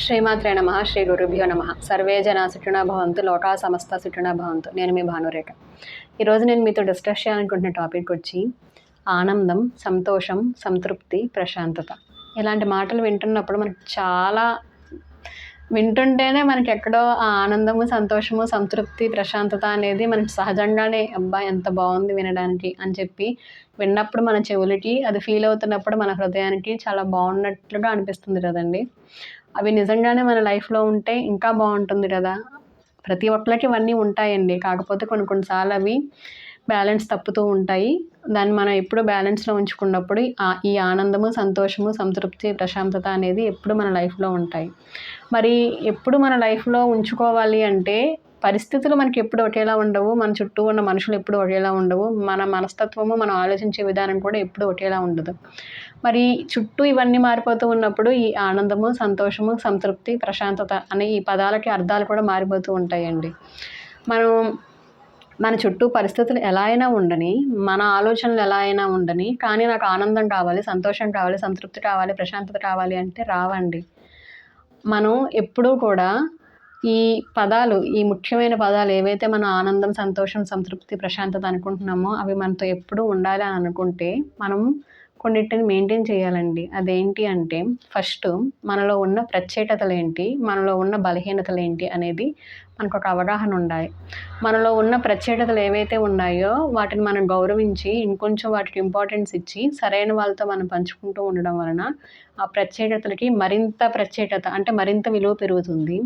శ్రీమాత్రే నమః. శ్రీ గురుభ్యో నమః. సర్వే జనా సుఖినో భవంతు, లోకా సమస్త సుఖినో భవంతు. నేను మీ భానురేఖ. ఈరోజు నేను మీతో డిస్కస్ చేయాలనుకుంటున్న టాపిక్ వచ్చి ఆనందం, సంతోషం, సంతృప్తి, ప్రశాంతత. ఇలాంటి మాటలు వింటున్నప్పుడు మనకు చాలా వింటుంటేనే మనకి ఎక్కడో ఆ ఆనందము, సంతోషము, సంతృప్తి, ప్రశాంతత అనేది మనకి సహజంగానే అబ్బా ఎంత బాగుంది వినడానికి అని చెప్పి విన్నప్పుడు మన చెవులకి అది ఫీల్ అవుతున్నప్పుడు మన హృదయానికి చాలా బాగున్నట్లుగా అనిపిస్తుంది కదండి. అవి నిజంగానే మన లైఫ్లో ఉంటే ఇంకా బాగుంటుంది కదా. ప్రతి ఒక్కరికి ఇవన్నీ ఉంటాయండి, కాకపోతే కొన్ని కొన్నిసార్లు అవి బ్యాలెన్స్ తప్పుతూ ఉంటాయి. దాన్ని మనం ఎప్పుడు బ్యాలెన్స్లో ఉంచుకున్నప్పుడు ఈ ఆనందము, సంతోషము, సంతృప్తి, ప్రశాంతత అనేది ఎప్పుడు మన లైఫ్లో ఉంటాయి. మరి ఎప్పుడు మన లైఫ్లో ఉంచుకోవాలి అంటే పరిస్థితులు మనకి ఎప్పుడు ఒకేలా ఉండవు, మన చుట్టూ ఉన్న మనుషులు ఎప్పుడు ఒకేలా ఉండవు, మన మనస్తత్వము, మనం ఆలోచించే విధానం కూడా ఎప్పుడు ఒకేలా ఉండదు. మరి చుట్టూ ఇవన్నీ మారిపోతూ ఉన్నప్పుడు ఈ ఆనందము, సంతోషము, సంతృప్తి, ప్రశాంతత అనే ఈ పదాలకి అర్థాలు కూడా మారిపోతూ ఉంటాయండి. మన చుట్టూ పరిస్థితులు ఎలా అయినా ఉండని, మన ఆలోచనలు ఎలా అయినా ఉండని, కానీ నాకు ఆనందం కావాలి, సంతోషం కావాలి, సంతృప్తి కావాలి, ప్రశాంతత కావాలి అంటే రావండి. మనం ఎప్పుడూ కూడా ఈ ముఖ్యమైన పదాలు ఏవైతే మన ఆనందం, సంతోషం, సంతృప్తి, ప్రశాంతత అనుకుంటున్నామో అవి మనతో ఎప్పుడూ ఉండాలి అని అనుకుంటే మనం కొన్నిటిని మెయింటైన్ చేయాలండి. అదేంటి అంటే ఫస్ట్ మనలో ఉన్న ప్రత్యేకతలు ఏంటి, మనలో ఉన్న బలహీనతలు ఏంటి అనేది మనకు ఒక అవగాహన ఉండాలి. మనలో ఉన్న ప్రత్యేకతలు ఏవైతే ఉన్నాయో వాటిని మనం గౌరవించి ఇంకొంచెం వాటికి ఇంపార్టెన్స్ ఇచ్చి సరైన వాళ్ళతో మనం పంచుకుంటూ ఉండడం వలన ఆ ప్రత్యేకతలకి మరింత ప్రత్యేకత అంటే మరింత విలువ పెరుగుతుంది.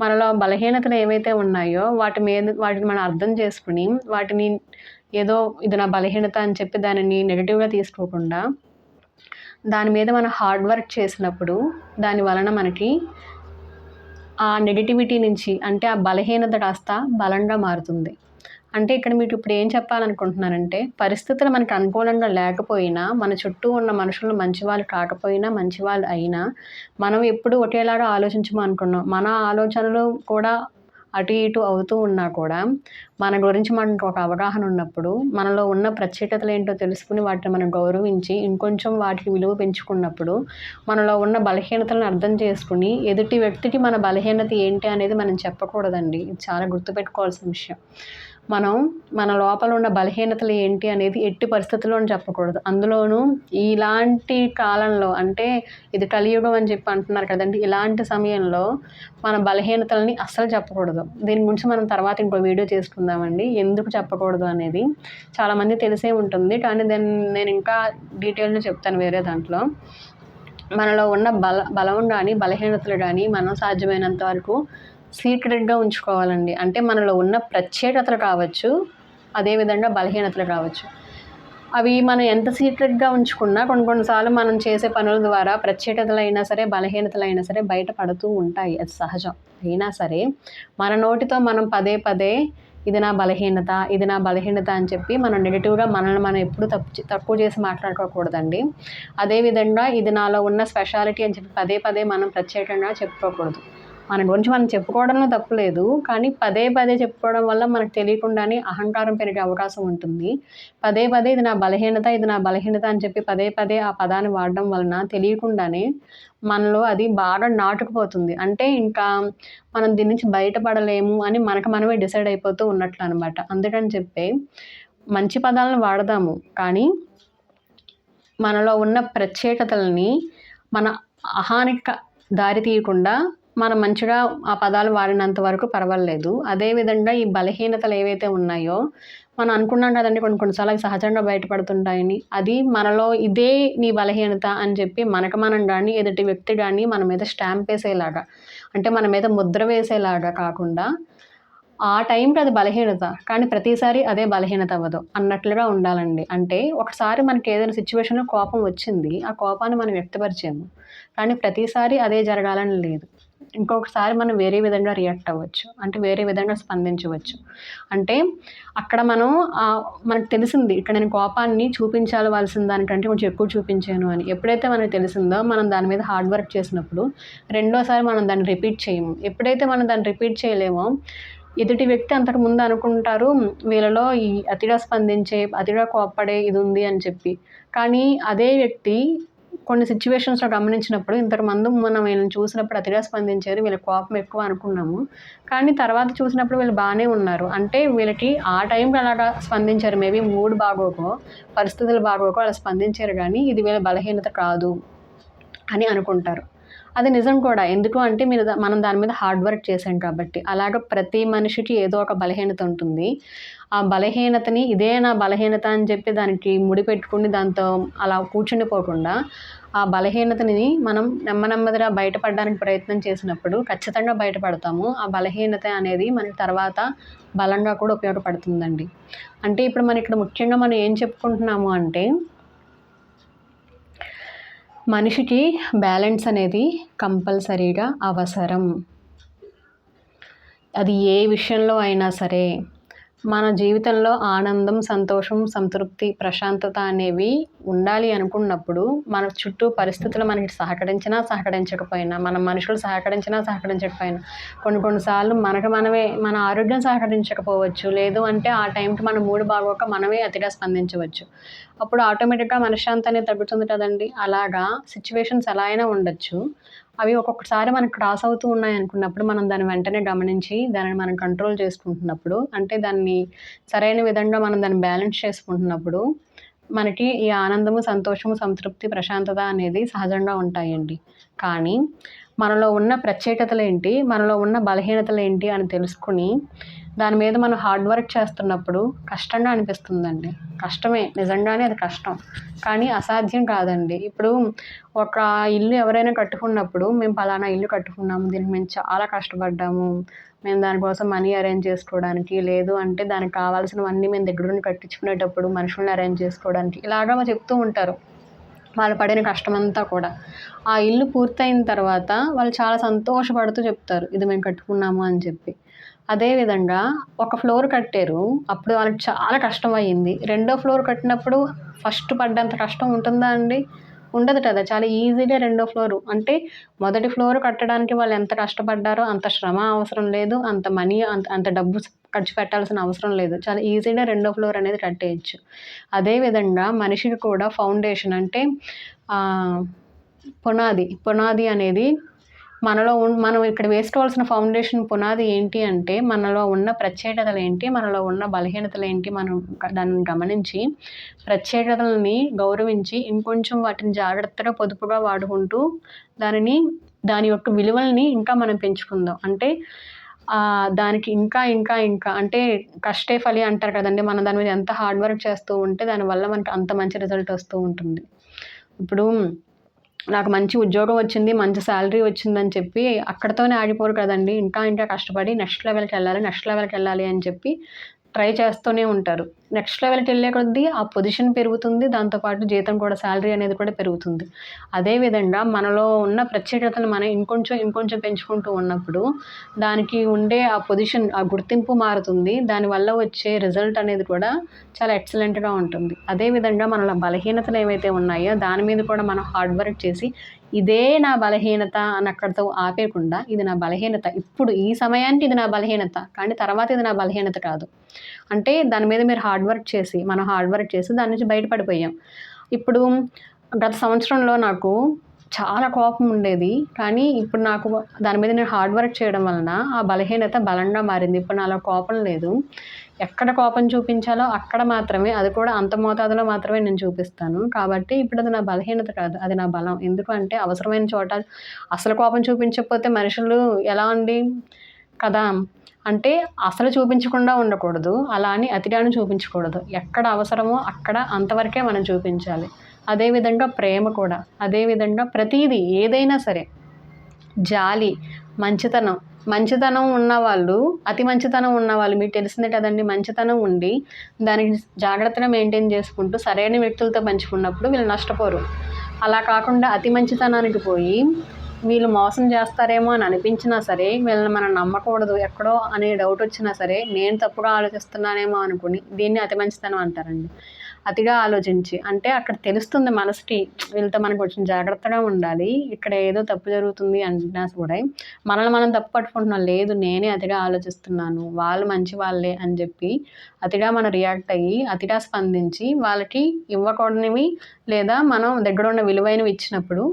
మనలో బలహీనతలు ఏవైతే ఉన్నాయో వాటిని మనం అర్థం చేసుకుని వాటిని ఏదో ఇది నా బలహీనత అని చెప్పి దానిని నెగటివ్గా తీసుకోకుండా దాని మీద మనం హార్డ్ వర్క్ చేసినప్పుడు దాని వలన మనకి ఆ నెగటివిటీ నుంచి అంటే ఆ బలహీనత కాస్త బలంగా మారుతుంది. అంటే ఇక్కడ మీకు ఇప్పుడు ఏం చెప్పాలనుకుంటున్నానంటే పరిస్థితులు మనకు అనుకూలంగా లేకపోయినా, మన చుట్టూ ఉన్న మనుషులు మంచివాళ్ళు కాకపోయినా, మంచివాళ్ళు అయినా మనం ఎప్పుడు ఒకేలాగా అనుకున్నాం. మన ఆలోచనలు కూడా అటు ఇటు అవుతూ ఉన్నా కూడా మన గురించి మనకు ఒక అవగాహన ఉన్నప్పుడు, మనలో ఉన్న ప్రత్యేకతలు ఏంటో తెలుసుకుని వాటిని మనం గౌరవించి ఇంకొంచెం వాటికి విలువ పెంచుకున్నప్పుడు, మనలో ఉన్న బలహీనతలను అర్థం చేసుకుని ఎదుటి వ్యక్తికి మన బలహీనత ఏంటి అనేది మనం చెప్పకూడదండి. ఇది చాలా గుర్తుపెట్టుకోవాల్సిన విషయం. మనం మన లోపల ఉన్న బలహీనతలు ఏంటి అనేది ఎట్టి పరిస్థితుల్లోనూ చెప్పకూడదు. అందులోనూ ఇలాంటి కాలంలో అంటే ఇది కలియుగం అని చెప్పి అంటున్నారు కదండి. ఇలాంటి సమయంలో మన బలహీనతలని అస్సలు చెప్పకూడదు. దీని గురించి మనం తర్వాత ఇంకో వీడియో చేసుకుందామండి, ఎందుకు చెప్పకూడదు అనేది. చాలామంది తెలిసే ఉంటుంది, కానీ నేను ఇంకా డీటెయిల్గా చెప్తాను వేరే దాంట్లో. మనలో ఉన్న బలం కానీ బలహీనతలు కానీ మనం సాధ్యమైనంత వరకు సీక్రెట్గా ఉంచుకోవాలండి. అంటే మనలో ఉన్న ప్రత్యేకతలు కావచ్చు, అదేవిధంగా బలహీనతలు కావచ్చు. అవి మనం ఎంత సీక్రెట్గా ఉంచుకున్నా కొన్నిసార్లు మనం చేసే పనుల ద్వారా ప్రత్యేకతలైనా సరే, బలహీనతలైనా సరే బయటపడుతూ ఉంటాయి. అది సహజం. అయినా సరే మన నోటితో మనం పదే పదే ఇది నా బలహీనత, ఇది నా బలహీనత అని చెప్పి మనం నెగిటివ్గా మనల్ని మనం ఎప్పుడు తక్కువ చేసి మాట్లాడుకోకూడదండి. అదేవిధంగా ఇది నాలో ఉన్న స్పెషాలిటీ అని చెప్పి పదే పదే మనం ప్రత్యేకంగా చెప్పుకోకూడదు. మన గురించి మనం చెప్పుకోవడంలో తప్పు లేదు, కానీ పదే పదే చెప్పుకోవడం వల్ల మనకు తెలియకుండానే అహంకారం పెరిగే అవకాశం ఉంటుంది. పదే పదే ఇది నా బలహీనత, ఇది నా బలహీనత అని చెప్పి పదే పదే ఆ పదాన్ని వాడడం వలన తెలియకుండానే మనలో అది బాగా నాటుకుపోతుంది. అంటే ఇంకా మనం దీని నుంచి బయటపడలేము అని మనకు మనమే డిసైడ్ అయిపోతూ ఉన్నట్లు అనమాట. అందుకని చెప్పి మంచి పదాలను వాడదాము, కానీ మనలో ఉన్న ప్రత్యేకతలని మన అహానికి దారి తీయకుండా మనం మంచిగా ఆ పదాలు వాడినంత వరకు పర్వాలేదు. అదేవిధంగా ఈ బలహీనతలు ఏవైతే ఉన్నాయో మనం అనుకున్నాం కదండి, కొన్నిసార్లు అవి సహజంగా బయటపడుతుంటాయని. అది మనలో ఇదే నీ బలహీనత అని చెప్పి మనకు మనం కానీ ఎదుటి వ్యక్తి కానీ మన మీద స్టాంప్ వేసేలాగా, అంటే మన మీద ముద్ర వేసేలాగా కాకుండా ఆ టైంకి అది బలహీనత, కానీ ప్రతిసారి అదే బలహీనత అవ్వదు అన్నట్లుగా ఉండాలండి. అంటే ఒకసారి మనకి ఏదైనా సిచ్యువేషన్లో కోపం వచ్చింది, ఆ కోపాన్ని మనం వ్యక్తపరిచాము, కానీ ప్రతిసారి అదే జరగాలని లేదు. ఇంకొకసారి మనం వేరే విధంగా రియాక్ట్ అవ్వచ్చు, అంటే వేరే విధంగా స్పందించవచ్చు. అంటే అక్కడ మనకు తెలిసింది ఇక్కడ నేను కోపాన్ని చూపించాల్సిన దానికంటే కొంచెం ఎక్కువ చూపించాను అని. ఎప్పుడైతే మనకు తెలిసిందో మనం దాని మీద హార్డ్ వర్క్ చేసినప్పుడు రెండోసారి మనం దాన్ని రిపీట్ చేయము. ఎప్పుడైతే మనం దాన్ని రిపీట్ చేయలేమో ఎదుటి వ్యక్తి అంతకుముందు అనుకుంటారు వీళ్ళలో ఈ అతిగా స్పందించే, అతిగా కోప్పడే ఇది ఉంది అని చెప్పి. కానీ అదే వ్యక్తి కొన్ని సిట్యుయేషన్స్‌లో గమనించినప్పుడు ఇంతకుముందు మనం వీళ్ళని చూసినప్పుడు అతిగా స్పందించారు. వీళ్ళకి కోపం ఎక్కువ అనుకున్నాము. కానీ తర్వాత చూసినప్పుడు వీళ్ళు బానే ఉన్నారు. అంటే వీళ్ళకి ఆ టైంకి అలాగా స్పందించారు. మేబీ మూడ్ బాగోకో, పరిస్థితులు బాగోకో అలా స్పందించారు గానీ, ఇది వీళ్ళ బలహీనత కాదు అని అనుకుంటారు. అది నిజం కూడా. ఎందుకు అంటే మనం దాని మీద హార్డ్ వర్క్ చేశాం కాబట్టి. అలాగా ప్రతి మనిషికి ఏదో ఒక బలహీనత ఉంటుంది. ఆ బలహీనతని ఇదే నా బలహీనత అని చెప్పి దానికి ముడిపెట్టుకొని దాంతో అలా కూర్చుండిపోకుండా, ఆ బలహీనతని మనం నెమ్మదిగా బయటపడడానికి ప్రయత్నం చేసినప్పుడు ఖచ్చితంగా బయటపడతాము. ఆ బలహీనత అనేది మనకి తర్వాత బలంగా కూడా ఉపయోగపడుతుందండి. అంటే ఇప్పుడు మనం ఇక్కడ ముఖ్యంగా మనం ఏం చెప్పుకుంటున్నాము అంటే మనిషికి బ్యాలెన్స్ అనేది కంపల్సరీగా అవసరం. అది ఏ విషయంలో అయినా సరే. మన జీవితంలో ఆనందం, సంతోషం, సంతృప్తి, ప్రశాంతత అనేవి ఉండాలి అనుకున్నప్పుడు, మన చుట్టూ పరిస్థితులు మనకి సహకరించినా, సహకరించకపోయినా, మన మనుషులు సహకరించినా, సహకరించకపోయినా, కొన్ని సార్లు మనకు మనమే మన ఆరోగ్యం సహకరించకపోవచ్చు. లేదు అంటే ఆ టైంకి మన మూడ్ బాగోక మనమే అతిగా స్పందించవచ్చు. అప్పుడు ఆటోమేటిక్‌గా మనశ్శాంతి అనేది తగ్గుతుంది కదండీ! అలాగా సిట్యుయేషన్స్ ఎలా అయినా ఉండొచ్చు. అవి ఒక్కొక్కసారి మనకు క్రాస్ అవుతూ ఉన్నాయనుకున్నప్పుడు మనం దాన్ని వెంటనే గమనించి దానిని మనం కంట్రోల్ చేసుకుంటున్నప్పుడు, అంటే దాన్ని సరైన విధంగా మనం దాన్ని బ్యాలెన్స్ చేసుకుంటున్నప్పుడు, మనకి ఈ ఆనందము, సంతోషము, సంతృప్తి, ప్రశాంతత అనేది సహజంగా ఉంటాయండి. కానీ మనలో ఉన్న ప్రత్యేకతలేంటి, మనలో ఉన్న బలహీనతలేంటి అని తెలుసుకొని, దాని మీద మనం హార్డ్ వర్క్ చేస్తున్నప్పుడు కష్టంగా అనిపిస్తుందండి. కష్టమే, నిజంగానే అది కష్టం. కానీ అసాధ్యం కాదండి. ఇప్పుడు ఒక ఇల్లు ఎవరైనా కట్టుకున్నప్పుడు, మేము పలానా ఇల్లు కట్టుకున్నాము, దీనికి మేము చాలా కష్టపడ్డాము, మేము దానికోసం మనీ అరేంజ్ చేసుకోవడానికి, లేదు అంటే దానికి కావాల్సినవన్నీ మేము దగ్గరుండి కట్టించుకునేటప్పుడు మనుషుల్ని అరేంజ్ చేసుకోవడానికి, ఇలాగా చెప్తూ ఉంటారు. వాళ్ళు పడిన కష్టమంతా కూడా. ఆ ఇల్లు పూర్తయిన తర్వాత వాళ్ళు చాలా సంతోషపడుతూ చెప్తారు, ఇది మేము కట్టుకున్నాము అని చెప్పి. అదే విధంగా ఒక ఫ్లోర్ కట్టారు. అప్పుడు వాళ్ళకి చాలా కష్టమయ్యింది. రెండో ఫ్లోర్ కట్టినప్పుడు ఫస్ట్ పడ్డంత కష్టం ఉంటుందా అండి? ఉండదు కదా! చాలా ఈజీగా రెండో ఫ్లోరు అంటే మొదటి ఫ్లోర్ కట్టడానికి వాళ్ళు ఎంత కష్టపడ్డారో అంత శ్రమ అవసరం లేదు. అంత మనీ అంత డబ్బు ఖర్చు పెట్టాల్సిన అవసరం లేదు. చాలా ఈజీగా రెండో ఫ్లోర్ అనేది కట్టేయొచ్చు. అదే విధంగా మనిషికి కూడా ఫౌండేషన్ అంటే పునాది అనేది మనం ఇక్కడ వేసుకోవాల్సిన ఫౌండేషన్ పునాది ఏంటి అంటే, మనలో ఉన్న ప్రత్యేకతలేంటి, మనలో ఉన్న బలహీనతలేంటి, మనం దాన్ని గమనించి, ప్రత్యేకతలని గౌరవించి, ఇంకొంచెం వాటిని జాగ్రత్తగా, పొదుపుగా వాడుకుంటూ, దాని యొక్క విలువల్ని ఇంకా మనం పెంచుకుందాం. అంటే దానికి ఇంకా అంటే కష్టే ఫలి అంటారు కదండీ! మనం దాని మీద ఎంత హార్డ్ వర్క్ చేస్తూ ఉంటే, దానివల్ల మనకి అంత మంచి రిజల్ట్ వస్తూ ఉంటుంది. ఇప్పుడు నాకు మంచి ఉద్యోగం వచ్చింది, మంచి శాలరీ వచ్చిందని చెప్పి అక్కడితోనే ఆగిపోరు కదండీ! ఇంకా కష్టపడి నెక్స్ట్ లెవెల్‌కెళ్ళాలి అని చెప్పి ట్రై చేస్తూనే ఉంటారు. నెక్స్ట్ లెవెల్‌కెళ్ళే కొద్దీ ఆ పొజిషన్ పెరుగుతుంది. దాంతో పాటు జీతం కూడా, శాలరీ అనేది కూడా పెరుగుతుంది. అదే విధంగా మనలో ఉన్న ప్రత్యేకతను మనం ఇంకొంచెం పెంచుకుంటూ ఉన్నప్పుడు దానికి ఉండే ఆ పొజిషన్, ఆ గుర్తింపు మారుతుంది. దానివల్ల వచ్చే రిజల్ట్ అనేది కూడా చాలా ఎక్సలెంట్‌గా ఉంటుంది. అదే విధంగా మనలో బలహీనతలు ఏవైతే ఉన్నాయో దాని మీద కూడా మనం హార్డ్ వర్క్ చేసి, ఇదే నా బలహీనత అని అక్కడితో ఆపేయకుండా, ఇది నా బలహీనత, ఇప్పుడు ఈ సమయానికి ఇది నా బలహీనత, కానీ తర్వాత ఇది నా బలహీనత కాదు. అంటే దాని మీద మనం హార్డ్ వర్క్ చేసి దాని నుంచి బయటపడిపోయాం. ఇప్పుడు గత సంవత్సరంలో నాకు చాలా కోపం ఉండేది. కానీ ఇప్పుడు నాకు దాని మీద నేను హార్డ్ వర్క్ చేయడం వలన ఆ బలహీనత బలంగా మారింది. ఇప్పుడు నాలో కోపం లేదు. ఎక్కడ కోపం చూపించాలో అక్కడ మాత్రమే, అది కూడా అంత మోతాదులో మాత్రమే నేను చూపిస్తాను. కాబట్టి ఇప్పుడు అది నా బలహీనత కాదు, అది నా బలం. ఎందుకంటే అవసరమైన చోట అసలు కోపం చూపించకపోతే మనుషులు ఎలా అండి కదా! అంటే అసలు చూపించకుండా ఉండకూడదు. అలా అని అతిగాను చూపించకూడదు. ఎక్కడ అవసరమో అక్కడ అంతవరకే మనం చూపించాలి. అదే విధంగా ప్రేమ కూడా. అదే విధంగా ప్రతీదీ ఏదైనా సరే, జాలి, మంచితనం ఉన్నవాళ్ళు, అతి మంచితనం ఉన్నవాళ్ళు మీకు తెలిసిందే కదండీ! మంచితనం ఉండి దానికి జాగ్రత్తగా మెయింటైన్ చేసుకుంటూ సరైన వ్యక్తులతో పంచుకున్నప్పుడు వీళ్ళు నష్టపోరు. అలా కాకుండా అతి మంచితనానికి పోయి వీళ్ళు మోసం చేస్తారేమో అని అనిపించినా సరే, వీళ్ళని మనం నమ్మకూడదు ఎక్కడో అనే డౌట్ వచ్చినా సరే, నేను తప్పుగా ఆలోచిస్తున్నానేమో అనుకుని దీన్ని అతి మంచితనం అంటారండి. అతిగా ఆలోచించి అంటే అక్కడ తెలుస్తుంది మనసుకి వీళ్ళతో మనం కొంచెం జాగ్రత్తగా ఉండాలి. ఇక్కడ ఏదో తప్పు జరుగుతుంది అన్నా కూడా మనల్ని మనం తప్పు పట్టుకుంటున్నాం. లేదు నేనే అతిగా ఆలోచిస్తున్నాను. వాళ్ళు మంచి వాళ్ళే అని చెప్పి అతిగా మనం రియాక్ట్ అయ్యి, అతిగా స్పందించి వాళ్ళకి ఇవ్వకూడనివి లేదా మనం దగ్గర ఉన్న విలువైనవి ఇచ్చినప్పుడు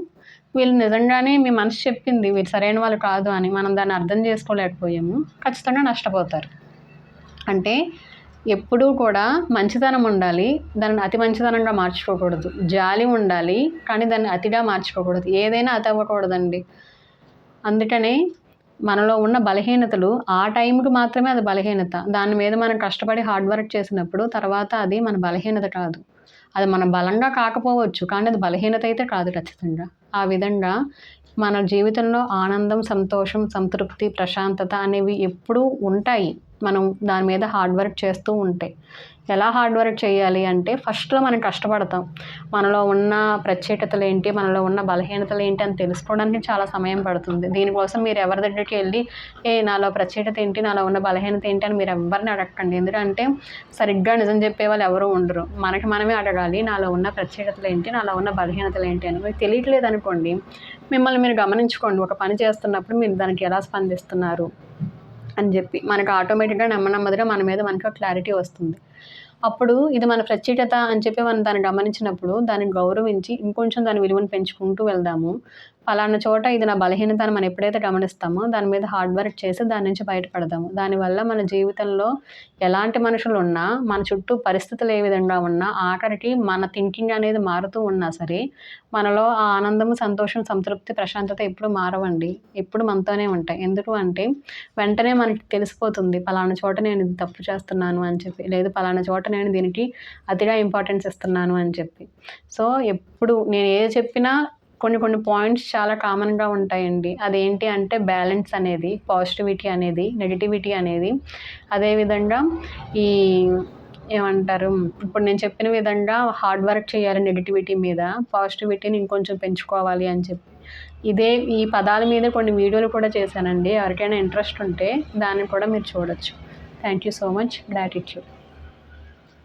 వీళ్ళు నిజంగానే మీ మనసు చెప్పింది వీళ్ళు సరైన వాళ్ళు కాదు అని మనం దాన్ని అర్థం చేసుకోలేకపోయాము. ఖచ్చితంగా నష్టపోతారు. అంటే ఎప్పుడూ కూడా మంచితనం ఉండాలి. దాన్ని అతి మంచితనంగా మార్చుకోకూడదు. జాలి ఉండాలి. కానీ దాన్ని అతిగా మార్చుకోకూడదు. ఏదైనా అతి అవ్వకూడదండి. అందుకనే మనలో ఉన్న బలహీనతలు ఆ టైంకి మాత్రమే అది బలహీనత. దాని మీద మనం కష్టపడి హార్డ్ వర్క్ చేసినప్పుడు తర్వాత అది మన బలహీనత కాదు. అది మన బలంగా కాకపోవచ్చు. కానీ అది బలహీనత అయితే కాదు ఖచ్చితంగా. ఆ విధంగా మన జీవితంలో ఆనందం, సంతోషం, సంతృప్తి, ప్రశాంతత అనేవి ఎప్పుడూ ఉంటాయి. మనం దాని మీద హార్డ్ వర్క్ చేస్తూ ఉంటే. ఎలా హార్డ్ వర్క్ చేయాలి అంటే ఫస్ట్‌లో మనం కష్టపడతాం. మనలో ఉన్న ప్రత్యేకతలు ఏంటి, మనలో ఉన్న బలహీనతలు ఏంటి అని తెలుసుకోవడానికి చాలా సమయం పడుతుంది. దీనికోసం మీరు ఎవరి దగ్గరికి వెళ్లి నాలో ప్రత్యేకత ఏంటి, నాలో ఉన్న బలహీనత ఏంటి అని మీరు ఎవ్వరిని అడగకండి. ఎందుకంటే సరిగ్గా నిజం చెప్పేవాళ్ళు ఎవరు ఉండరు. మనకి మనమే అడగాలి. నాలో ఉన్న ప్రత్యేకతలు ఏంటి, నాలో ఉన్న బలహీనతలు ఏంటి అని. మీకు తెలియట్లేదనుకోండి, మిమ్మల్ని మీరు గమనించుకోండి. ఒక పని చేస్తున్నప్పుడు మీరు దానికి ఎలా స్పందిస్తున్నారు అని చెప్పి మనకు ఆటోమేటిక్‌గా నెమ్మదిగా మన మీద మనకు క్లారిటీ వస్తుంది. అప్పుడు ఇది మన ప్రత్యేకత అని చెప్పి మనం దాన్ని గమనించినప్పుడు దాన్ని గౌరవించి ఇంకొంచెం దాని విలువను పెంచుకుంటూ వెళ్దాము. పలానా చోట ఇది నా బలహీనత అని మనం ఎప్పుడైతే గమనిస్తామో దాని మీద హార్డ్ వర్క్ చేసి దాని నుంచి బయటపడదాము. దానివల్ల మన జీవితంలో ఎలాంటి మనుషులున్నా, మన చుట్టూ పరిస్థితులు ఏ విధంగా ఉన్నా, ఆఖరికి మన థింకింగ్ అనేది మారుతూ ఉన్నా సరే, మనలో ఆ ఆనందము, సంతోషం, సంతృప్తి, ప్రశాంతత ఎప్పుడు మారవండి. ఎప్పుడు మనతోనే ఉంటాయి. ఎందుకు అంటే వెంటనే మనకి తెలిసిపోతుంది. పలానా చోట నేను ఇది తప్పు చేస్తున్నాను అని చెప్పి. లేదు పలానా చోట నేను దీనికి అతిగా ఇంపార్టెన్స్ ఇస్తున్నాను అని చెప్పి. సో, ఎప్పుడు నేను ఏది చెప్పినా కొన్ని పాయింట్స్ చాలా కామన్‌గా ఉంటాయండి. అదేంటి అంటే బ్యాలెన్స్ అనేది, పాజిటివిటీ అనేది, నెగటివిటీ అనేది. అదేవిధంగా ఈ ఏమంటారు, ఇప్పుడు నేను చెప్పిన విధంగా హార్డ్ వర్క్ చేయాలి నెగటివిటీ మీద, పాజిటివిటీని ఇంకొంచెం పెంచుకోవాలి అని చెప్పి. ఈ పదాల మీద కొన్ని వీడియోలు కూడా చేశానండి. ఎవరికైనా ఇంట్రెస్ట్ ఉంటే దాన్ని కూడా మీరు చూడొచ్చు. Thank you so much. Gratitude.